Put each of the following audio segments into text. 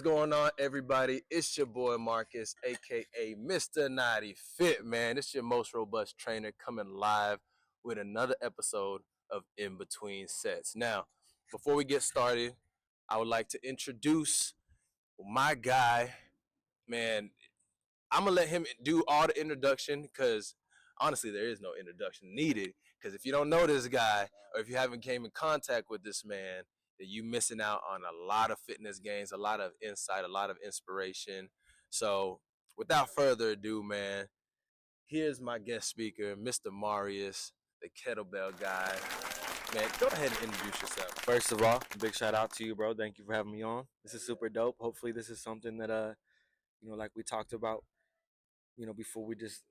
going on, everybody? It's your boy Marcus, aka Mr. Naughty Fit, man. It's your most robust trainer coming live with another episode of In Between Sets. Now, before we get started, I would like to introduce my guy, man. I'm gonna let him do all the introduction because honestly, there is no introduction needed. Because if you don't know this guy or if you haven't came in contact with this man, then you missing out on a lot of fitness gains, a lot of insight, a lot of inspiration. So, without further ado, man, here's my guest speaker, Mr. Marius, the kettlebell guy. Man, go ahead and introduce yourself. First of all, big shout out to you, bro. Thank you for having me on. This is super dope. Hopefully, this is something that like we talked about, before we just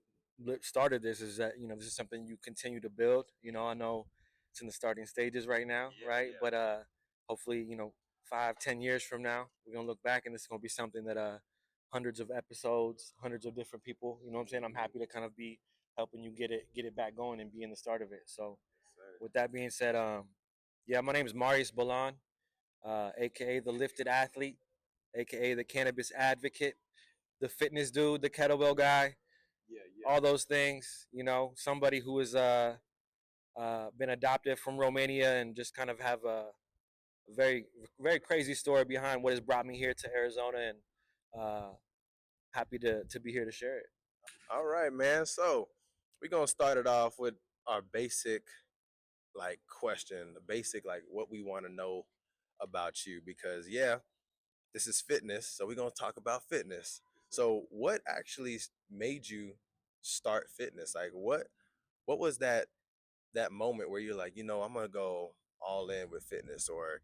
started this, is that this is something you continue to build. I know it's in the starting stages right now, right? Yeah. But hopefully, 5-10 years from now, we're gonna look back and this is gonna be something that hundreds of episodes, hundreds of different people. You know what I'm saying? I'm happy to kind of be helping you get it back going and be in the start of it. So, with that being said, yeah, my name is Marius Balan, aka the Lifted Athlete, aka the Cannabis Advocate, the fitness dude, the kettlebell guy, all those things. Somebody who has been adopted from Romania and just kind of have a very, very crazy story behind what has brought me here to Arizona, and happy to be here to share it. All right, man. So, we're going to start it off with our basic question, the basic what we want to know about you because this is fitness, so we're going to talk about fitness. So what actually made you start fitness? What was that moment where you're like, I'm going to go all in with fitness, or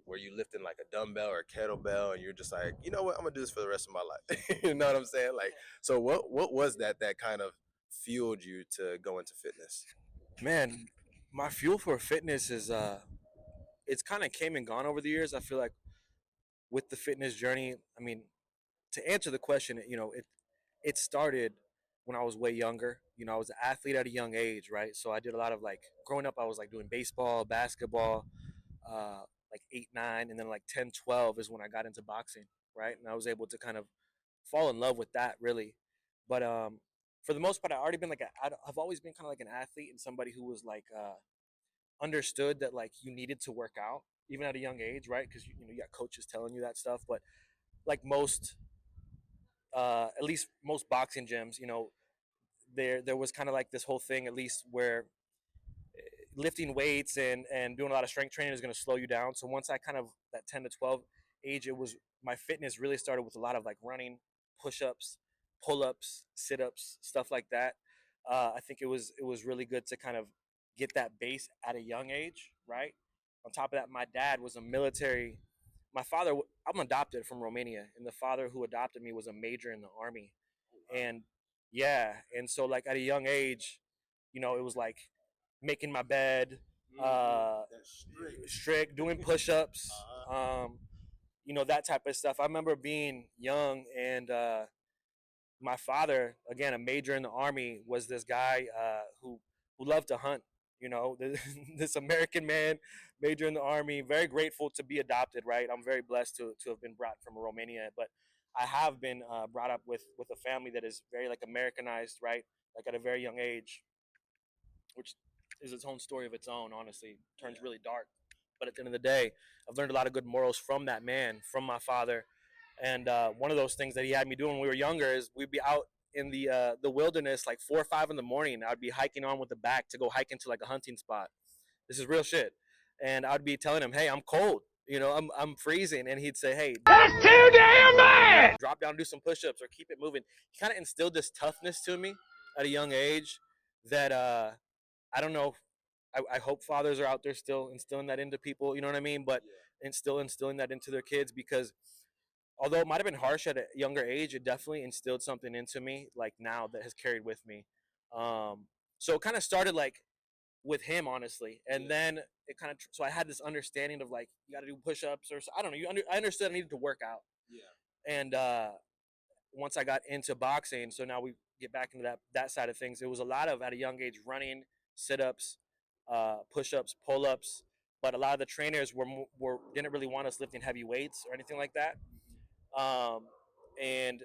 were you lifting like a dumbbell or a kettlebell and you're just like, you know what, I'm going to do this for the rest of my life. You know what I'm saying? So what was that kind of fueled you to go into fitness? Man, my fuel for fitness is it's kind of came and gone over the years. I feel like with the fitness journey, I mean, to answer the question, it started when I was way younger. I was an athlete at a young age, right? So I did a lot of growing up. I was doing baseball, basketball, like 8, 9, and then 10, 12 is when I got into boxing, right? And I was able to kind of fall in love with that, really. But for the most part, I've always been kind of like an athlete and somebody who was understood that you needed to work out even at a young age, right? Because you got coaches telling you that stuff. But most at least most boxing gyms, there was kind of this whole thing, at least, where lifting weights and doing a lot of strength training is going to slow you down. So once I kind of that 10 to 12 age, it was my fitness really started with a lot of running, push-ups, pull-ups, sit-ups, stuff like that. I think it was really good to kind of get that base at a young age, right? On top of that, my dad was a military. My father, I'm adopted from Romania, and the father who adopted me was a major in the army. And yeah, and so at a young age, it was making my bed, strict, doing push-ups, that type of stuff. I remember being young, and my father, again a major in the army, was this guy who loved to hunt. This American man, major in the army, very grateful to be adopted, right? I'm very blessed to have been brought from Romania, but I have been brought up with a family that is very Americanized, right? At a very young age, which is its own story of its own, honestly. Turns really dark. But at the end of the day, I've learned a lot of good morals from that man, from my father. And one of those things that he had me doing when we were younger is we'd be out in the wilderness 4 or 5 in the morning. I'd be hiking on with the back to go hike into a hunting spot. This is real shit. And I'd be telling him, hey, I'm cold. I'm freezing. And he'd say, hey, that's too damn bad. Drop down, do some push-ups, or keep it moving. He kind of instilled this toughness to me at a young age that I don't know. I hope fathers are out there still instilling that into people. You know what I mean? But instilling that into their kids, because although it might have been harsh at a younger age, it definitely instilled something into me now that has carried with me. So it kind of started with him, honestly, and then it kind of so I had this understanding of you got to do push-ups, or I don't know. I understood I needed to work out. Yeah. And once I got into boxing, so now we get back into that side of things. It was a lot of, at a young age, running, sit-ups, push-ups, pull-ups, but a lot of the trainers didn't really want us lifting heavy weights or anything like that. And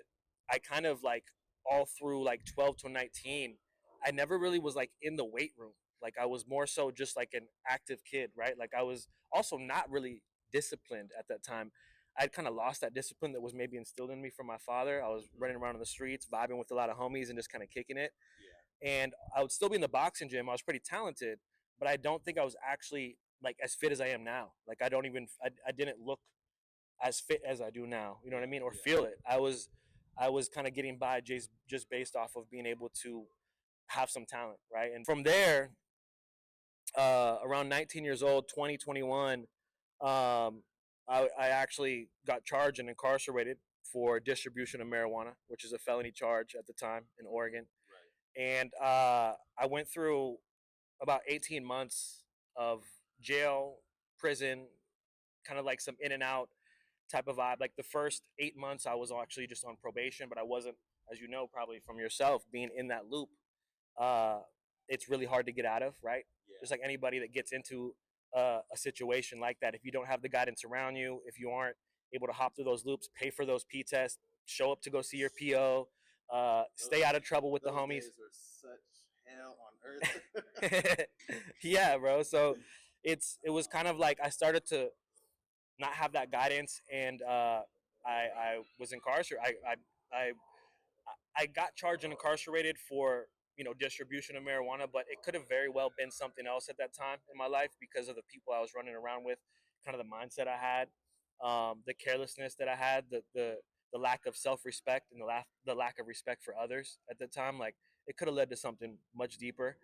I kind of like all through like 12 to 19, I never really was like in the weight room. Like I was more so just like an active kid, right? Like I was also not really disciplined at that time. I'd kind of lost that discipline that was maybe instilled in me from my father. I was running around in the streets, vibing with a lot of homies and just kind of kicking it. And I would still be in the boxing gym. I was pretty talented, but I don't think I was actually like as fit as I am now. Like I didn't look as fit as I do now. You know what I mean? Or feel it. I was kind of getting by just based off of being able to have some talent, right? And from there, around 19 years old, 2021, I actually got charged and incarcerated for distribution of marijuana, which is a felony charge at the time in Oregon. And I went through about 18 months of jail, prison, kind of like some in and out type of vibe. Like the first 8 months, I was actually just on probation, but I wasn't, as you know, probably from yourself, being in that loop. Uh, it's really hard to get out of, right? Just like anybody that gets into a situation like that, if you don't have the guidance around you, if you aren't able to hop through those loops, pay for those P tests, show up to go see your PO, stay out of trouble with the homies. Days were such hell on earth. Yeah, bro. So it was kind of like I started to not have that guidance, and I was incarcerated. I got charged and incarcerated for distribution of marijuana, but it could have very well been something else at that time in my life because of the people I was running around with, kind of the mindset I had, the carelessness that I had, the lack of self-respect and the lack of respect for others at the time. Like it could have led to something much deeper.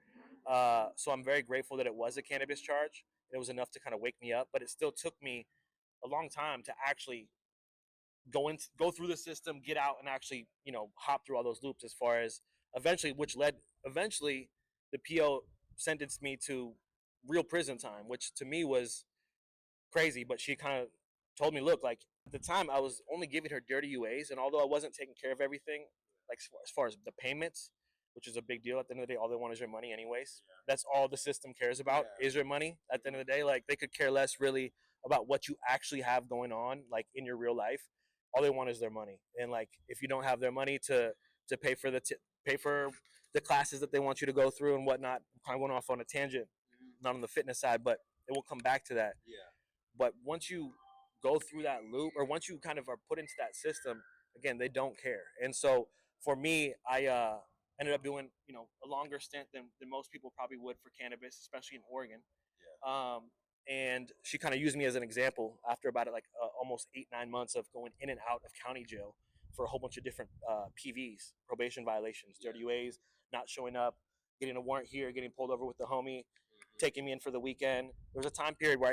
So I'm very grateful that it was a cannabis charge. It was enough to kind of wake me up, but it still took me a long time to actually go through the system, get out, and actually hop through all those loops. As far as eventually the PO sentenced me to real prison time, which to me was crazy. But she kind of told me, look, like at the time I was only giving her dirty UAs, and although I wasn't taking care of everything, like as far as the payments, which is a big deal. At the end of the day, all they want is your money, anyways. That's all the system cares about is your money. At the end of the day, like they could care less really about what you actually have going on, like in your real life. All they want is their money, and like if you don't have their money to pay for pay for the classes that they want you to go through and whatnot. I'm kind of going off on a tangent, not on the fitness side, but it will come back to that. But once you go through that loop, or once you kind of are put into that system, again, they don't care. And so for me, I ended up doing a longer stint than most people probably would for cannabis, especially in Oregon. And she kind of used me as an example after about almost 8-9 months of going in and out of county jail for a whole bunch of different PVs, probation violations, dirty UAs, not showing up, getting a warrant here, getting pulled over with the homie, taking me in for the weekend. There was a time period where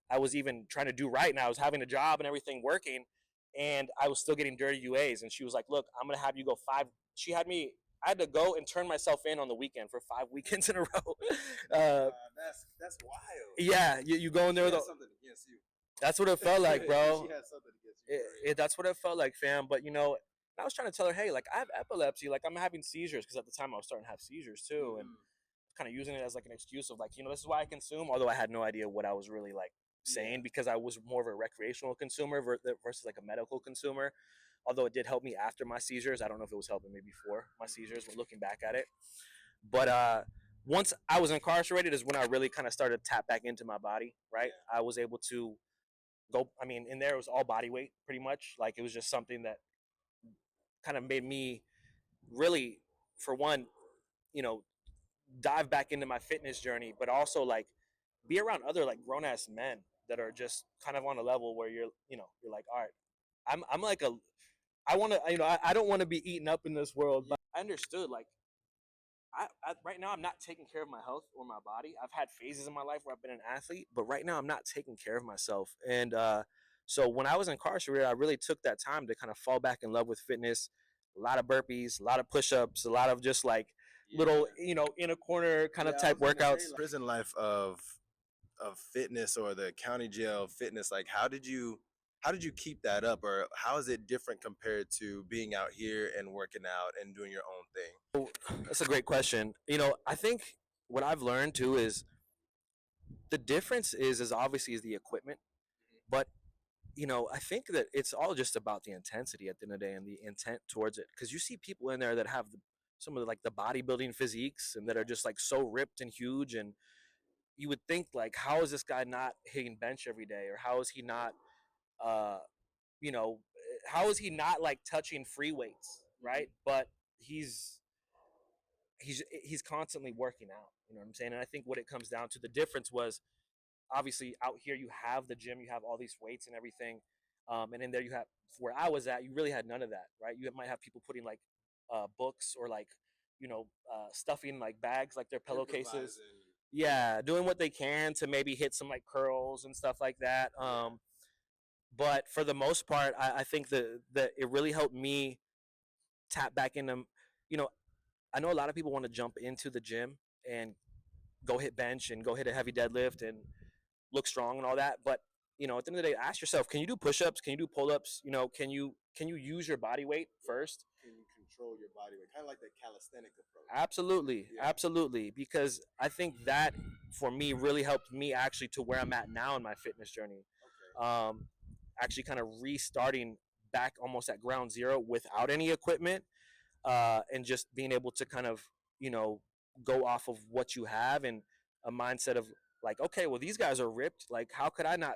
I was even trying to do right, and I was having a job and everything working, and I was still getting dirty UAs. And she was like, look, I'm going to have you go 5. I had to go and turn myself in on the weekend for 5 weekends in a row. That's wild. Yeah, you go in there. Something against you. That's what it felt like, bro. She had something against you. That's what it felt like, fam. But I was trying to tell her, hey, like I have epilepsy, like I'm having seizures, because at the time I was starting to have seizures too, and kind of using it as like an excuse of like, this is why I consume, although I had no idea what I was really like saying, because I was more of a recreational consumer versus like a medical consumer. Although it did help me after my seizures. I don't know if it was helping me before my seizures when looking back at it. But once I was incarcerated is when I really kind of started to tap back into my body, right? I was able to go, in there it was all body weight pretty much. Like it was just something that kind of made me really, for one, dive back into my fitness journey, but also like be around other like grown ass men that are just kind of on a level where you're like, all right, I'm like I want to, I don't want to be eaten up in this world. But I understood, like, right now I'm not taking care of my health or my body. I've had phases in my life where I've been an athlete, but right now I'm not taking care of myself. And so when I was incarcerated, I really took that time to kind of fall back in love with fitness. A lot of burpees, a lot of push-ups, a lot of just like little, in a corner kind of type workouts. Prison life of fitness, or the county jail fitness, like how did you keep that up, or how is it different compared to being out here and working out and doing your own thing? That's a great question. I think what I've learned too is the difference is obviously is the equipment, but I think that it's all just about the intensity at the end of the day and the intent towards it. Because you see people in there that have some of the, like the bodybuilding physiques and that are just like so ripped and huge, and you would think like, how is this guy not hitting bench every day, or how is he not, uh, you know, how is he not like touching free weights, right? But he's constantly working out. You know what I'm saying? And I think what it comes down to, the difference was obviously out here you have the gym, you have all these weights and everything, and in there you have, where I was at, you really had none of that, right? You might have people putting like books or like stuffing like bags like their pillowcases. Yeah, doing what they can to maybe hit some like curls and stuff like that. But for the most part, I think that it really helped me tap back into, you know, I know a lot of people want to jump into the gym and go hit bench and go hit a heavy deadlift and look strong and all that. But at the end of the day, ask yourself: can you do push-ups? Can you do pull-ups? Can you use your body weight first? Can you control your body weight? Kind of like the calisthenic approach. Absolutely, absolutely. Because I think that for me really helped me actually to where I'm at now in my fitness journey. Okay. Actually, kind of restarting back almost at ground zero without any equipment, and just being able to kind of go off of what you have, and a mindset of like, okay, well, these guys are ripped. Like, how could I not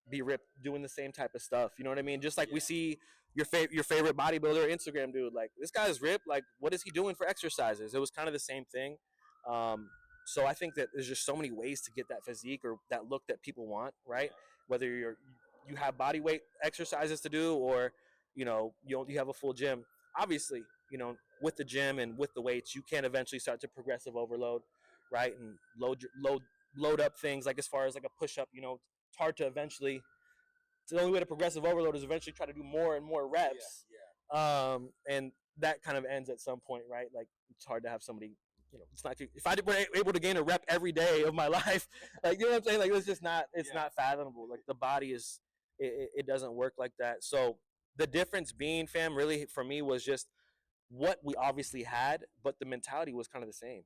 be ripped doing the same type of stuff? You know what I mean? Just like we see your favorite bodybuilder Instagram dude, like, this guy's ripped. Like, what is he doing for exercises? It was kind of the same thing. So I think that there's just so many ways to get that physique or that look that people want, right? Whether you have body weight exercises to do, or you have a full gym. Obviously, with the gym and with the weights, you can eventually start to progressive overload, right? And load up things, like as far as like a push up. It's hard to eventually. The only way to progressive overload is eventually try to do more and more reps. And that kind of ends at some point, right? Like, it's hard to have somebody. It's not. If I were able to gain a rep every day of my life, like, you know what I'm saying? Like, it's just not. It's not fathomable. Like, the body is. It doesn't work like that. So the difference being, fam, really for me was just what we obviously had, but the mentality was kind of the same.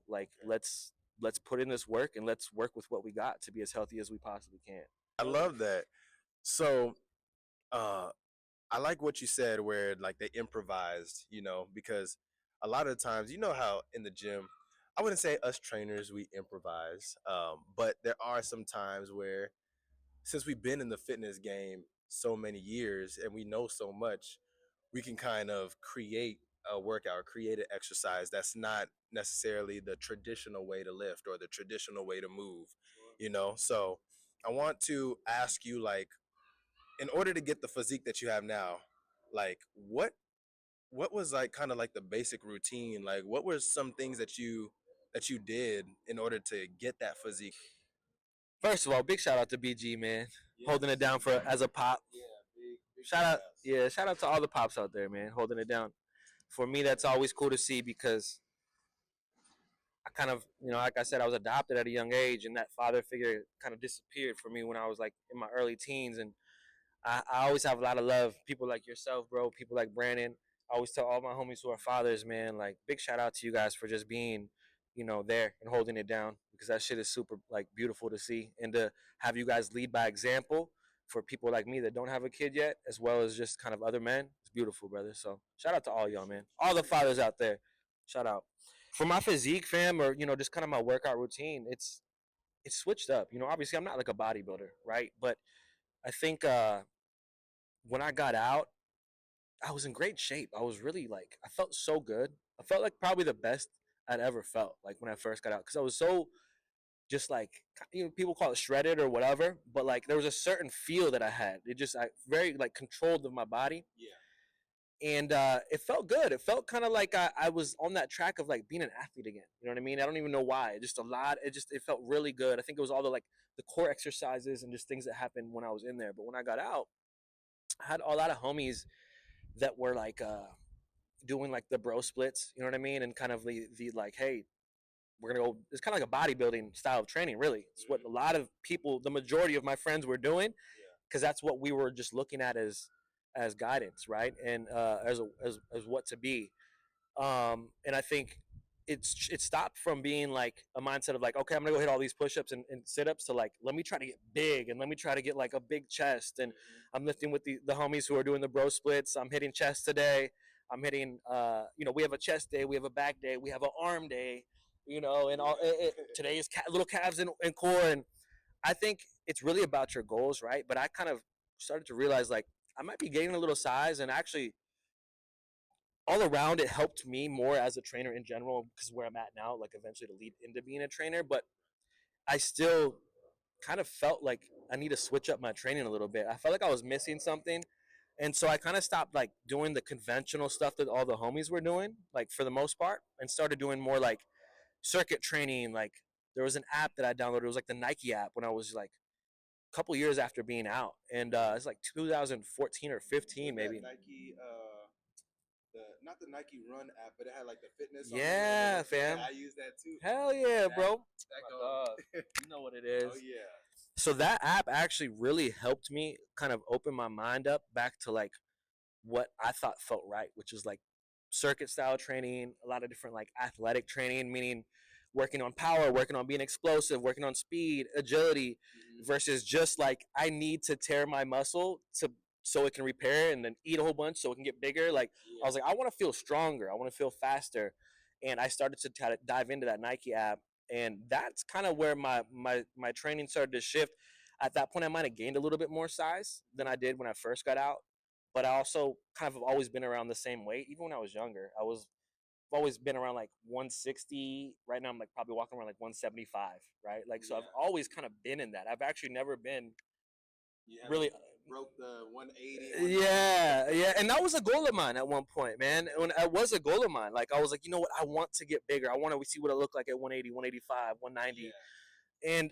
Like, let's put in this work and let's work with what we got to be as healthy as we possibly can. I love that. So, I like what you said, where like they improvised, because a lot of times, how in the gym, I wouldn't say us trainers we improvise, but there are some times where, since we've been in the fitness game so many years and we know so much, we can kind of create a workout, create an exercise that's not necessarily the traditional way to lift or the traditional way to move, So I want to ask you, like, in order to get the physique that you have now, like, what was like kind of like the basic routine? Like, what were some things that you did in order to get that physique? First of all, big shout out to BG, man, holding it down for as a pop. Big Shout out to all the pops out there, man, holding it down. For me, that's always cool to see, because I kind of, like I said, I was adopted at a young age, and that father figure kind of disappeared for me when I was like in my early teens. And I always have a lot of love. People like yourself, bro. People like Brandon. I always tell all my homies who are fathers, man, like, big shout out to you guys for just being, there and holding it down, because that shit is super, like, beautiful to see. And to have you guys lead by example for people like me that don't have a kid yet, as well as just kind of other men, it's beautiful, brother. So shout out to all y'all, man. All the fathers out there. Shout out. For my physique, fam, or, just kind of my workout routine, it's switched up. Obviously I'm not like a bodybuilder, right? But I think when I got out, I was in great shape. I was really, like, I felt so good. I felt like probably the best I'd ever felt, like, when I first got out, because I was so just like, people call it shredded or whatever, but like there was a certain feel that I had. I very like controlled of my body. And it felt good. It felt kind of like I was on that track of like being an athlete again. You know what I mean? I don't even know why. Just a lot. It felt really good. I think it was all the core exercises and just things that happened when I was in there. But when I got out, I had a lot of homies that were like doing like the bro splits. You know what I mean? And kind of the like, hey, we're gonna go. It's kind of like a bodybuilding style of training. Really, it's what a lot of people, the majority of my friends, were doing, because that's what we were just looking at as guidance, right? And as what to be. And I think it stopped from being like a mindset of like, okay, I'm gonna go hit all these push-ups and sit-ups, to like, let me try to get big and let me try to get like a big chest. And I'm lifting with the homies who are doing the bro splits. I'm hitting chest today. I'm hitting, we have a chest day, we have a back day, we have an arm day, and all today is little calves and core. And I think it's really about your goals, right? But I kind of started to realize like I might be gaining a little size, and actually all around it helped me more as a trainer in general, because where I'm at now, like eventually to lead into being a trainer. But I still kind of felt like I need to switch up my training a little bit. I felt like I was missing something. And so I kind of stopped like doing the conventional stuff that all the homies were doing, like for the most part, and started doing more like circuit training. Like there was an app that I downloaded. It was like the Nike app when I was like a couple years after being out. And it's like 2014 or 15 maybe. Nike, not the Nike Run app, but it had like the fitness. Yeah, fam. I use that too. Hell yeah, bro. That You know what it is. Oh yeah. So that app actually really helped me kind of open my mind up back to like what I thought felt right, which is like circuit style training, a lot of different like athletic training, meaning working on power, working on being explosive, working on speed, agility, versus just like I need to tear my muscle to so it can repair, and then eat a whole bunch so it can get bigger. Like I was like, I want to feel stronger, I want to feel faster. And I started to dive into that Nike app, and that's kind of where my training started to shift. At that point, I might have gained a little bit more size than I did when I first got out, but I also kind of have always been around the same weight. Even when I was younger, I've always been around like 160. Right now, I'm like probably walking around like 175, right? Like, so I've always kind of been in that. I've actually never been really broke the 180. Yeah, and that was a goal of mine at one point, man. When it was a goal of mine, like I was like, you know what, I want to get bigger. I want to see what I look like at 180, 185, 190. And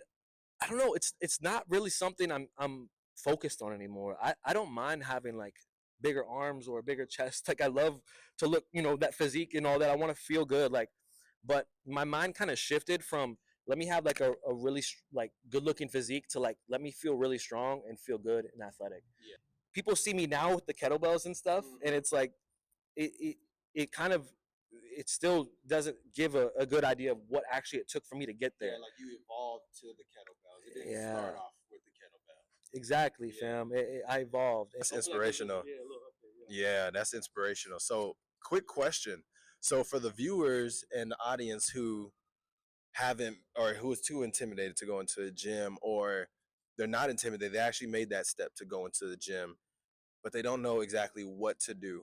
I don't know, it's not really something I'm focused on anymore. I don't mind having like bigger arms or a bigger chest. Like I love to look, that physique and all that. I want to feel good, like, but my mind kind of shifted from let me have like a really like good looking physique to like let me feel really strong and feel good and athletic. Yeah. People see me now with the kettlebells and stuff, and it's like it kind of, it still doesn't give a good idea of what actually it took for me to get there. Yeah, like you evolved to the kettlebells. It didn't start off with the kettlebell. Exactly, fam. I evolved. That's inspirational. Yeah, that's inspirational. So, quick question. So, for the viewers and the audience who haven't, or who is too intimidated to go into the gym, or they're not intimidated, they actually made that step to go into the gym, but they don't know exactly what to do.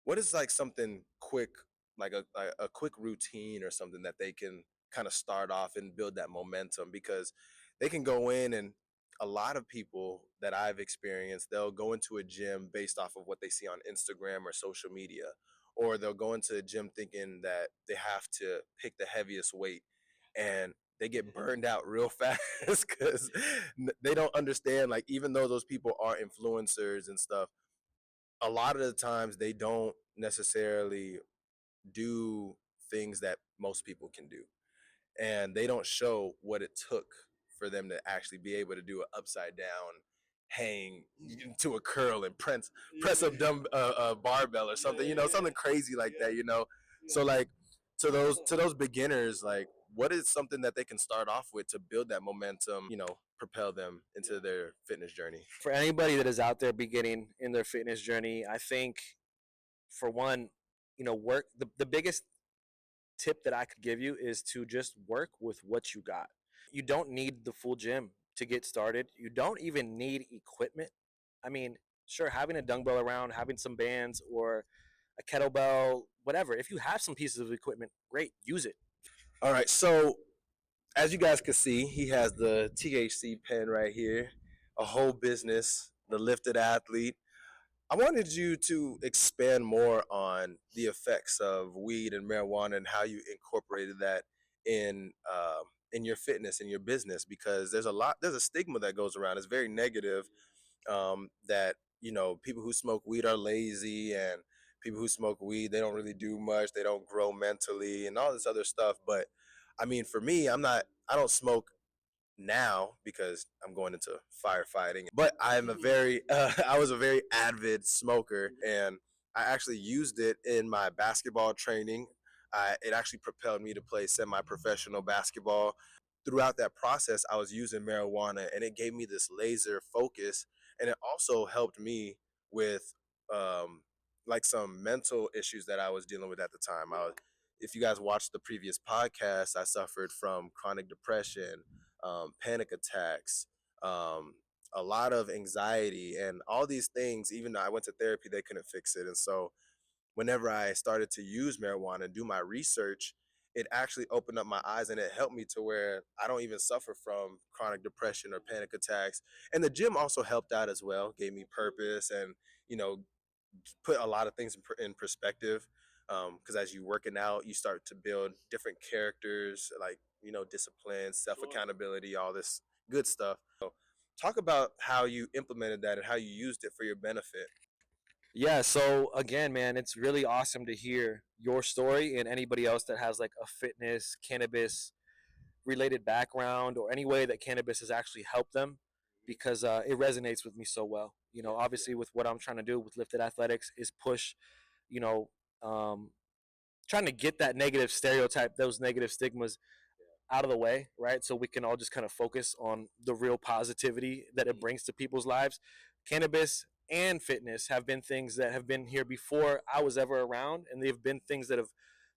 What is like something quick, like a quick routine or something that they can kind of start off and build that momentum? Because they can go in, and a lot of people that I've experienced, they'll go into a gym based off of what they see on Instagram or social media, or they'll go into a gym thinking that they have to pick the heaviest weight, and they get burned out real fast because they don't understand, like, even though those people are influencers and stuff, a lot of the times they don't necessarily do things that most people can do, and they don't show what it took for them to actually be able to do an upside down hang to a curl and press up dumb barbell or something, something crazy like that, so like to those beginners, like, what is something that they can start off with to build that momentum, propel them into their fitness journey? For anybody that is out there beginning in their fitness journey, I think for one, work the biggest tip that I could give you is to just work with what you got. You don't need the full gym to get started. You don't even need equipment. I mean, sure, having a dumbbell around, having some bands or a kettlebell, whatever. If you have some pieces of equipment, great, use it. All right, so as you guys can see, he has the THC pen right here, a whole business, the Lifted Athlete. I wanted you to expand more on the effects of weed and marijuana and how you incorporated that in your fitness and your business, because there's a stigma that goes around. It's very negative, that people who smoke weed are lazy, and people who smoke weed, they don't really do much, they don't grow mentally and all this other stuff. But I mean, for me, I don't smoke now because I'm going into firefighting, but I was a very avid smoker, and I actually used it in my basketball training. It actually propelled me to play semi-professional basketball. Throughout that process, I was using marijuana, and it gave me this laser focus, and it also helped me with um, like some mental issues that I was dealing with at the time. If you guys watched the previous podcast, I suffered from chronic depression, panic attacks, um, a lot of anxiety, and all these things. Even though I went to therapy, they couldn't fix it. And so whenever I started to use marijuana and do my research, it actually opened up my eyes, and it helped me to where I don't even suffer from chronic depression or panic attacks. And the gym also helped out as well, gave me purpose, and you know, put a lot of things in perspective. Because as you working out, you start to build different characters, like discipline, self accountability, all this good stuff. So, talk about how you implemented that and how you used it for your benefit. Yeah, so again, man, it's really awesome to hear your story and anybody else that has like a fitness, cannabis related background or any way that cannabis has actually helped them because it resonates with me so well. Obviously, with what I'm trying to do with Lifted Athletics is push, you know, um, trying to get that negative stereotype, those negative stigmas out of the way, right? So we can all just kind of focus on the real positivity that it brings to people's lives. Cannabis and fitness have been things that have been here before I was ever around, and they've been things that have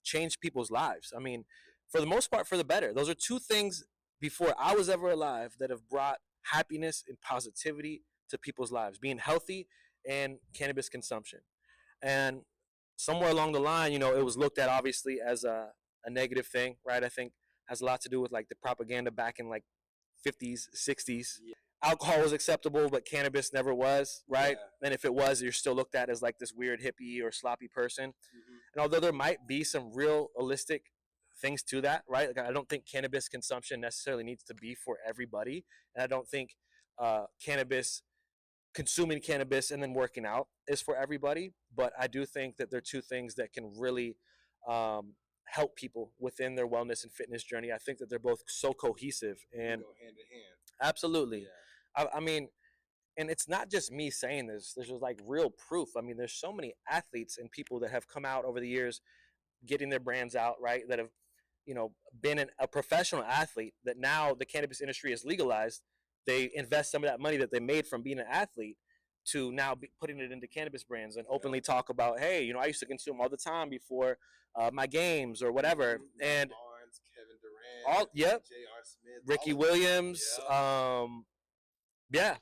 changed people's lives. I mean, for the most part, for the better. Those are two things before I was ever alive that have brought happiness and positivity to people's lives, being healthy and cannabis consumption. And somewhere along the line, it was looked at obviously as a negative thing, right? I think has a lot to do with like the propaganda back in like 50s, 60s. Yeah. Alcohol was acceptable, but cannabis never was, right? Yeah. And if it was, you're still looked at as like this weird hippie or sloppy person. Mm-hmm. And although there might be some realistic things to that, right? Like I don't think cannabis consumption necessarily needs to be for everybody, and I don't think consuming cannabis and then working out is for everybody. But I do think that they're two things that can really help people within their wellness and fitness journey. I think that they're both so cohesive and go hand in hand. Absolutely. Yeah. I mean, and it's not just me saying this. There's just like real proof. I mean, there's so many athletes and people that have come out over the years, getting their brands out, right? That have, been a professional athlete. That now the cannabis industry is legalized. They invest some of that money that they made from being an athlete to now be putting it into cannabis brands and openly talk about, hey, I used to consume all the time before my games or whatever. And Barnes, Kevin Durant, J.R. Smith, Ricky Williams.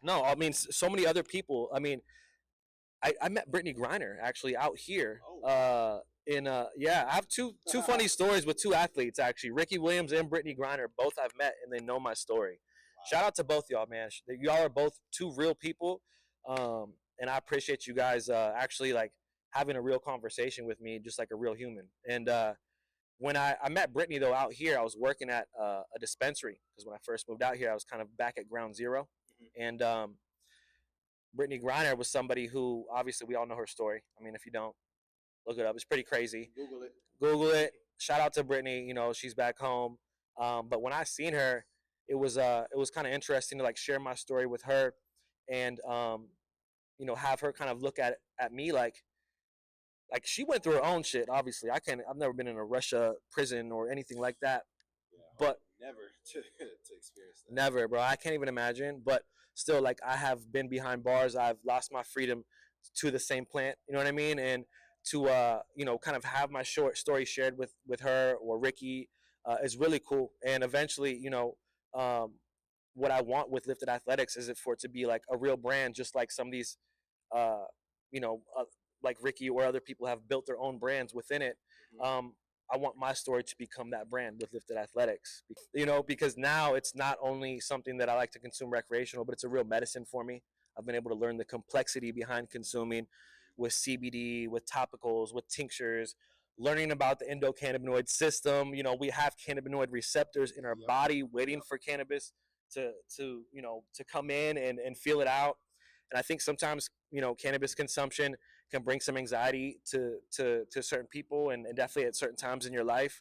No, I mean, so many other people. I mean, I met Brittany Griner actually out here. I have two funny stories with two athletes actually. Ricky Williams and Brittany Griner, both I've met, and they know my story. Wow. Shout out to both y'all, man. Y'all are both two real people, and I appreciate you guys actually like having a real conversation with me, just like a real human. And when I met Brittany though out here, I was working at a dispensary because when I first moved out here, I was kind of back at ground zero, and Brittany Griner was somebody who obviously we all know her story. I mean, if you don't, look it up. It's pretty crazy. Google it. Shout out to Brittany. She's back home. But when I seen her, it was kind of interesting to like share my story with her, and have her kind of look at me like she went through her own shit. Obviously, I've never been in a Russia prison or anything like that. Yeah, but never to experience that. Never, bro. I can't even imagine. But still, like I have been behind bars. I've lost my freedom to the same plant. You know what I mean? And to kind of have my short story shared with her or Ricky is really cool. And eventually, what I want with Lifted Athletics is for it to be like a real brand, just like some of these, uh, like Ricky or other people have built their own brands within it. I want my story to become that brand with Lifted Athletics, because now it's not only something that I like to consume recreational, but it's a real medicine for me. I've been able to learn the complexity behind consuming with CBD, with topicals, with tinctures, learning about the endocannabinoid system. We have cannabinoid receptors in our body waiting for cannabis to come in and feel it out. And I think sometimes, cannabis consumption can bring some anxiety to certain people and definitely at certain times in your life.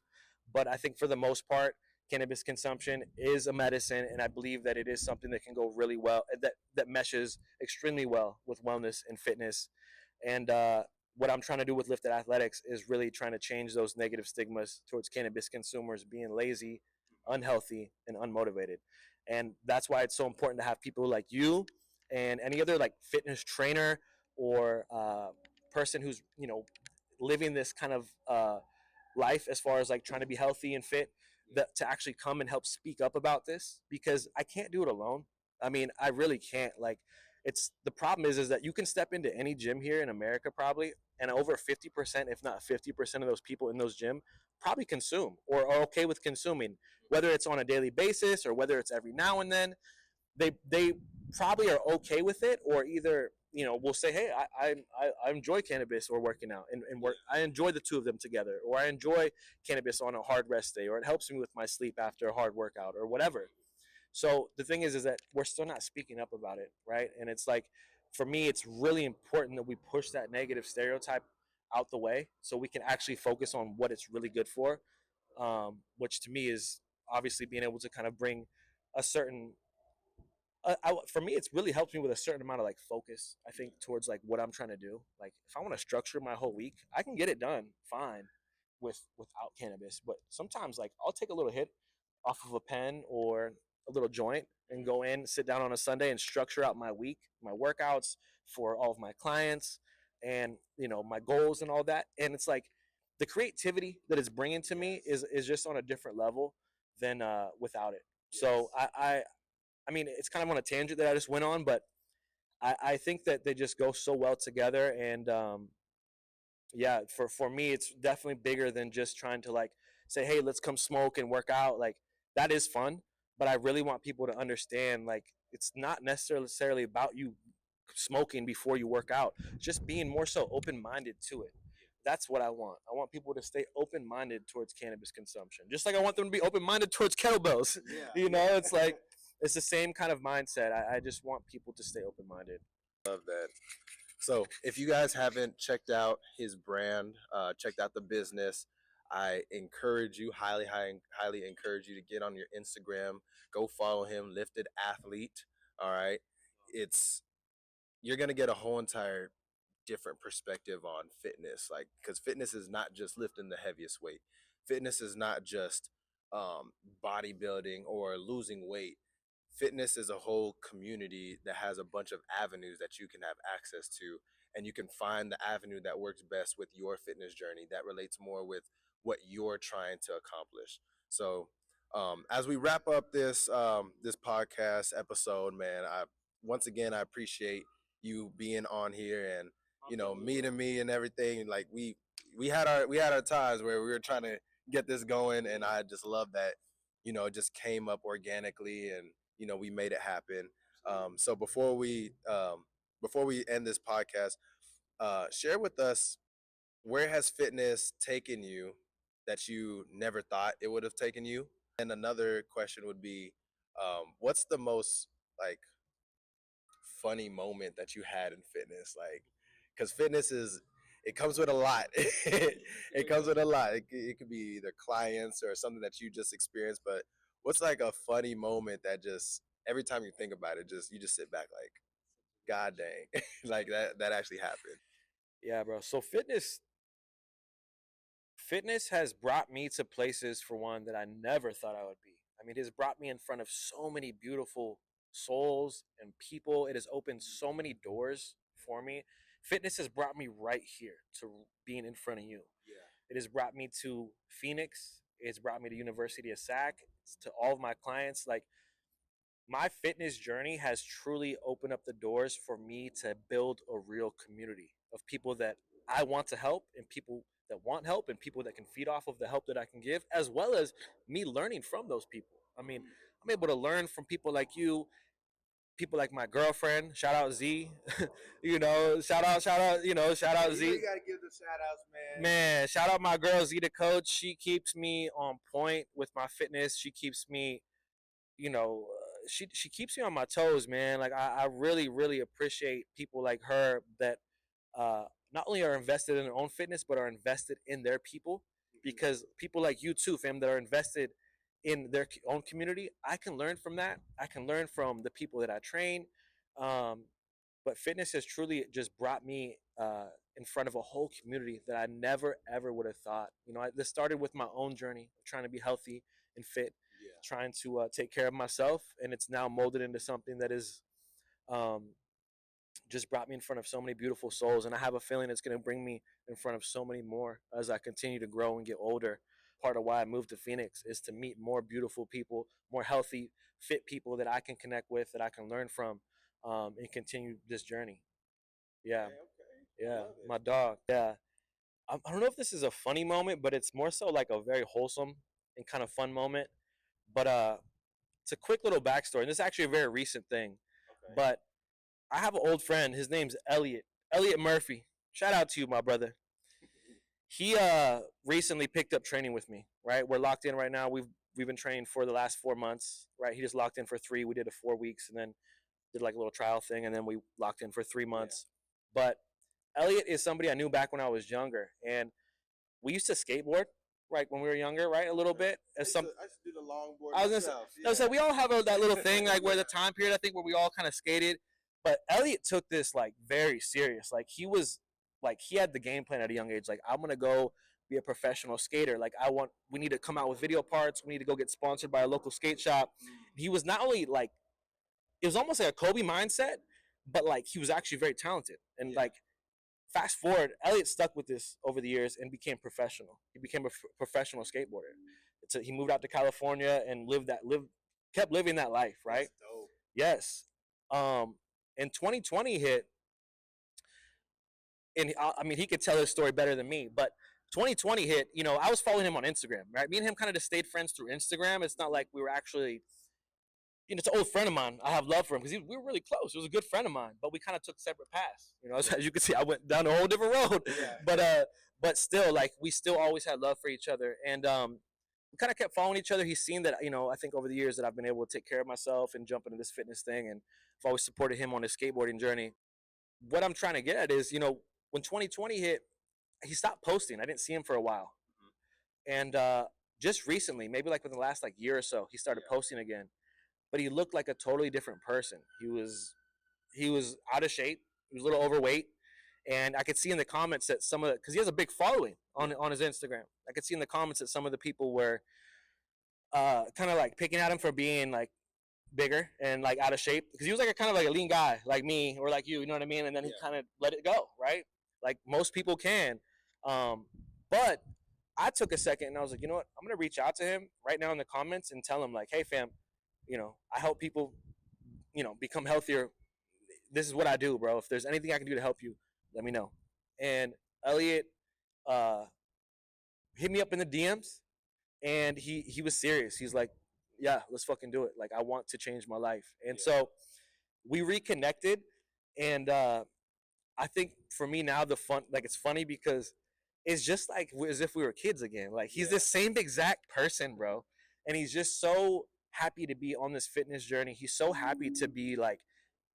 But I think for the most part, cannabis consumption is a medicine, and I believe that it is something that can go really well, that meshes extremely well with wellness and fitness. And what I'm trying to do with Lifted Athletics is really trying to change those negative stigmas towards cannabis consumers being lazy, unhealthy, and unmotivated. And that's why it's so important to have people like you and any other like fitness trainer or person who's, you know, living this kind of life as far as like trying to be healthy and fit, that to actually come and help speak up about this, because I can't do it alone. I mean, I really can't. Like, it's the problem is that you can step into any gym here in America probably, and over 50%, if not 50% of those people in those gym probably consume or are okay with consuming, whether it's on a daily basis or whether it's every now and then. They probably are okay with it, or either, you know, will say, hey, I enjoy cannabis or working out, and work, I enjoy the two of them together, or I enjoy cannabis on a hard rest day, or it helps me with my sleep after a hard workout or whatever. So the thing is that we're still not speaking up about it, right? And it's like, for me, it's really important that we push that negative stereotype out the way so we can actually focus on what it's really good for, which to me is obviously being able to kind of bring a certain for me, it's really helped me with a certain amount of like focus, I think, towards like what I'm trying to do. Like, if I want to structure my whole week, I can get it done fine without cannabis. But sometimes, like, I'll take a little hit off of a pen or a little joint and go in, sit down on a Sunday and structure out my week, my workouts for all of my clients, and, you know, my goals and all that. And it's like the creativity that it's bringing to me is just on a different level than without it. So I mean, it's kind of on a tangent that I just went on, but I think that they just go so well together. And yeah, for me, it's definitely bigger than just trying to like say, hey, let's come smoke and work out. Like, that is fun, but I really want people to understand, like, it's not necessarily about you smoking before you work out, just being more so open-minded to it. That's what I want. I want people to stay open-minded towards cannabis consumption, just like I want them to be open-minded towards kettlebells. Yeah. You know, it's like, it's the same kind of mindset. I just want people to stay open-minded. Love that. So if you guys haven't checked out his brand, checked out the business, I encourage you, highly encourage you to get on your Instagram, go follow him, Lifted Athlete. All right. You're going to get a whole entire different perspective on fitness. Like, because fitness is not just lifting the heaviest weight. Fitness is not just bodybuilding or losing weight. Fitness is a whole community that has a bunch of avenues that you can have access to, and you can find the avenue that works best with your fitness journey, that relates more with what you're trying to accomplish. So as we wrap up this podcast episode, man, once again I appreciate you being on here and, you know, meeting me and everything. Like, we had our times where we were trying to get this going, and I just love that, you know, it just came up organically, and, you know, we made it happen. So before we end this podcast, share with us, where has fitness taken you that you never thought it would have taken you? And another question would be, what's the most like funny moment that you had in fitness? Like, because fitness it comes with a lot. It comes with a lot. It could be either clients or something that you just experienced, but what's like a funny moment that just every time you think about it, you just sit back like, God dang, like that actually happened. Yeah, bro. So fitness has brought me to places, for one, that I never thought I would be. I mean, it has brought me in front of so many beautiful souls and people. It has opened so many doors for me. Fitness has brought me right here to being in front of you. Yeah. It has brought me to Phoenix. It's brought me to University of Sac, to all of my clients. Like, my fitness journey has truly opened up the doors for me to build a real community of people that I want to help, and people that want help, and people that can feed off of the help that I can give, as well as me learning from those people. I mean, I'm able to learn from people like you, people like my girlfriend. Shout out Z. You know, shout out, you know, shout out Z. You gotta give the shout outs, man. Man, shout out my girl Z, the coach. She keeps me on point with my fitness. She keeps me, you know, she keeps me on my toes, man. Like, I really, really appreciate people like her that not only are invested in their own fitness, but are invested in their people. Because people like you too, fam, that are invested in their own community, I can learn from that. I can learn from the people that I train. But fitness has truly just brought me in front of a whole community that I never ever would have thought. This started with my own journey of trying to be healthy and fit, trying to take care of myself, and it's now molded into something that is um, just brought me in front of so many beautiful souls, and I have a feeling it's going to bring me in front of so many more as I continue to grow and get older. Part of why I moved to Phoenix is to meet more beautiful people, more healthy, fit people that I can connect with, that I can learn from, and continue this journey. Yeah, yeah, my dog. Yeah, I don't know if this is a funny moment, but it's more so like a very wholesome and kind of fun moment. But it's a quick little backstory, and this is actually a very recent thing. But I have an old friend. His name's Elliot. Elliot Murphy. Shout out to you, my brother. He recently picked up training with me. Right, we're locked in right now. We've been training for the last 4 months. Right, he just locked in for 3. We did a 4 weeks, and then did like a little trial thing, and then we locked in for 3 months. Yeah. But Elliot is somebody I knew back when I was younger, and we used to skateboard, right, when we were younger, right, a little bit. I used to do the longboard I was gonna myself. say, so we all have that little thing, like where the time period, I think, where we all kind of skated. But Elliot took this like very serious. Like he had the game plan at a young age. Like, I'm gonna go be a professional skater. Like, we need to come out with video parts. We need to go get sponsored by a local skate shop. He was not only like, it was almost like a Kobe mindset, but like he was actually very talented. And like, fast forward, Elliot stuck with this over the years and became professional. He became a professional skateboarder. He moved out to California and kept living that life, right? That's dope. Yes. And 2020 hit, and I mean, he could tell his story better than me, but 2020 hit. I was following him on Instagram, right? Me and him kind of just stayed friends through Instagram. It's not like we were actually, it's an old friend of mine. I have love for him because we were really close. He was a good friend of mine, but we kind of took separate paths. As you can see, I went down a whole different road. Yeah. But still, like, we still always had love for each other, and we kind of kept following each other. He's seen that, I think over the years that I've been able to take care of myself and jump into this fitness thing, and I've always supported him on his skateboarding journey. What I'm trying to get at is, when 2020 hit, he stopped posting. I didn't see him for a while, and just recently, maybe like within the last like year or so, he started posting again. But he looked like a totally different person. He was out of shape. He was a little overweight, and I could see in the comments that because he has a big following on his Instagram. I could see in the comments that some of the people were kind of like picking at him for being like bigger and like out of shape, because he was like a kind of like a lean guy like me or like you know what I mean? And then he kind of let it go, right? Like most people can. But I took a second and I was like, you know what? I'm gonna reach out to him right now in the comments and tell him like, hey fam, I help people, become healthier. This is what I do, bro. If there's anything I can do to help you, let me know. And Elliot hit me up in the DMs, and he was serious. He's like, yeah, let's fucking do it. Like, I want to change my life. And so we reconnected, and I think for me now, it's funny because it's just like as if we were kids again. Like, he's the same exact person, bro. And he's just so happy to be on this fitness journey. He's so happy to be like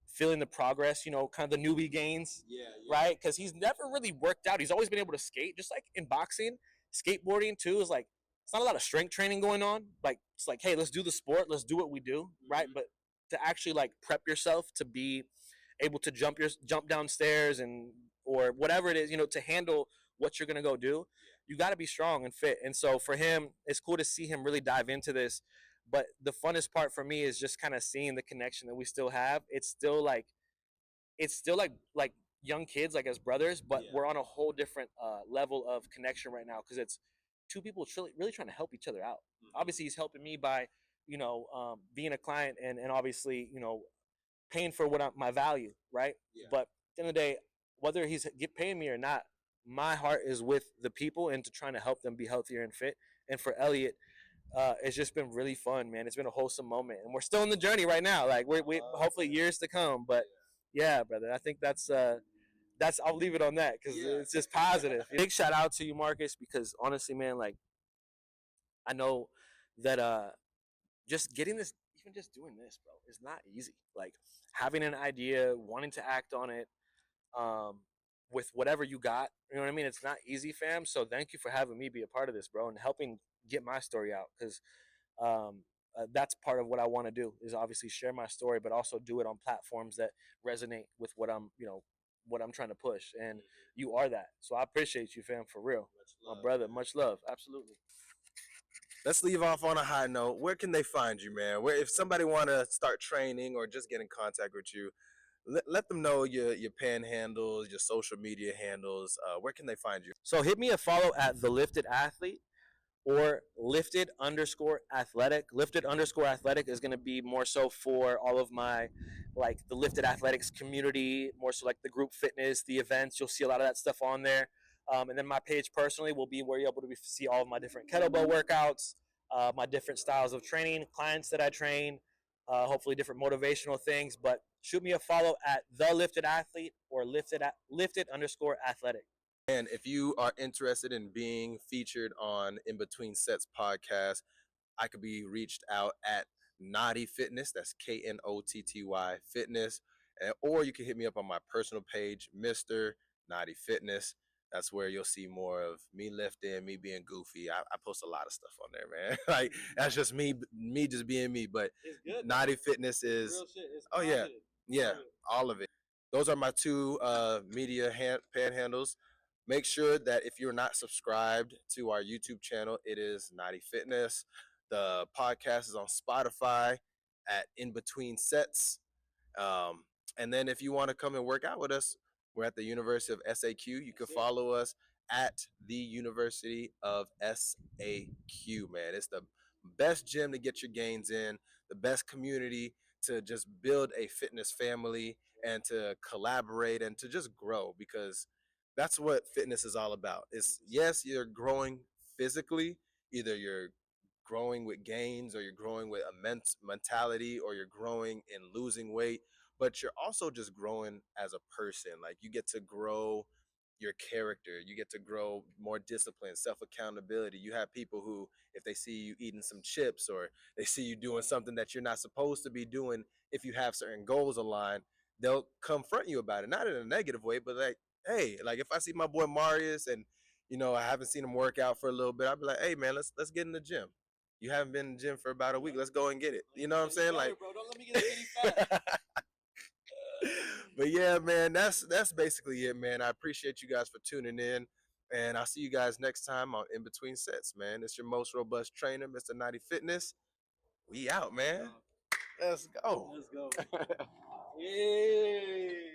feeling the progress, kind of the newbie gains, right? Because he's never really worked out. He's always been able to skate, just like in boxing. Skateboarding too is like, it's not a lot of strength training going on. Like, it's like, hey, let's do the sport, let's do what we do, right? But to actually like prep yourself to be able to jump downstairs and or whatever it is, to handle what you're gonna go do, you got to be strong and fit. And so for him, it's cool to see him really dive into this. But the funnest part for me is just kind of seeing the connection that we still have. It's still like young kids, like as brothers, but we're on a whole different level of connection right now, because it's two people really trying to help each other out. Obviously, he's helping me by, being a client and obviously, paying for my value, right? But at the end of the day, whether he's paying me or not, my heart is with the people and to trying to help them be healthier and fit. And for Elliot, it's just been really fun, man. It's been a wholesome moment, and we're still in the journey right now. Like, we hopefully years to come. But yeah, brother, I think that's I'll leave it on that because it's just positive. Big shout out to you, Marcus, because honestly, man, like, I know that just getting this, even just doing this, bro, is not easy. Like, having an idea, wanting to act on it, with whatever you got, you know what I mean? It's not easy, fam. So thank you for having me be a part of this, bro, and helping get my story out, because that's part of what I want to do, is obviously share my story, but also do it on platforms that resonate with what I'm, what I'm trying to push, and you are that. So I appreciate you, fam, for real. My brother, much love, absolutely. Let's leave off on a high note. Where can they find you, man? Where if somebody want to start training or just get in contact with you, let them know your panhandles, your social media handles. Where can they find you? So hit me a follow at the Lifted Athlete or lifted underscore athletic. Lifted underscore athletic is going to be more so for all of my, like the lifted athletics community, more so like the group fitness, the events. You'll see a lot of that stuff on there. And then my page personally will be where you're able to see all of my different kettlebell workouts, my different styles of training, clients that I train, hopefully different motivational things. But shoot me a follow at the Lifted Athlete or lifted underscore athletic. And if you are interested in being featured on In Between Sets podcast, I could be reached out at Knotty Fitness. That's KNOTTY Fitness. Or you can hit me up on my personal page, Mr. Knotty Fitness. That's where you'll see more of me lifting, me being goofy. I post a lot of stuff on there, man. Like that's just me just being me. But Knotty Fitness is real shit. It's positive. Yeah, all of it. Those are my two media panhandles. Make sure that if you're not subscribed to our YouTube channel, it is Knotty Fitness. The podcast is on Spotify at In Between Sets. And then if you want to come and work out with us, we're at the University of SAQ. You can follow us at the University of SAQ, man. It's the best gym to get your gains in, the best community to just build a fitness family and to collaborate and to just grow, because that's what fitness is all about. It's yes, you're growing physically, either you're growing with gains or you're growing with a mentality or you're growing in losing weight, but you're also just growing as a person. Like you get to grow your character, you get to grow more discipline, self-accountability. You have people who, if they see you eating some chips or they see you doing something that you're not supposed to be doing, if you have certain goals aligned, they'll confront you about it, not in a negative way, but like, hey, like if I see my boy Marius and I haven't seen him work out for a little bit, I'll be like, hey man, let's get in the gym. You haven't been in the gym for about a week. Let's go and get it. You know what I'm saying? Like, bro, don't let me get skinny fat. But yeah, man, that's basically it, man. I appreciate you guys for tuning in, and I'll see you guys next time on In Between Sets, man. It's your most robust trainer, Mr. Knotty Fitness. We out, man. Let's go. Let's go. Yay.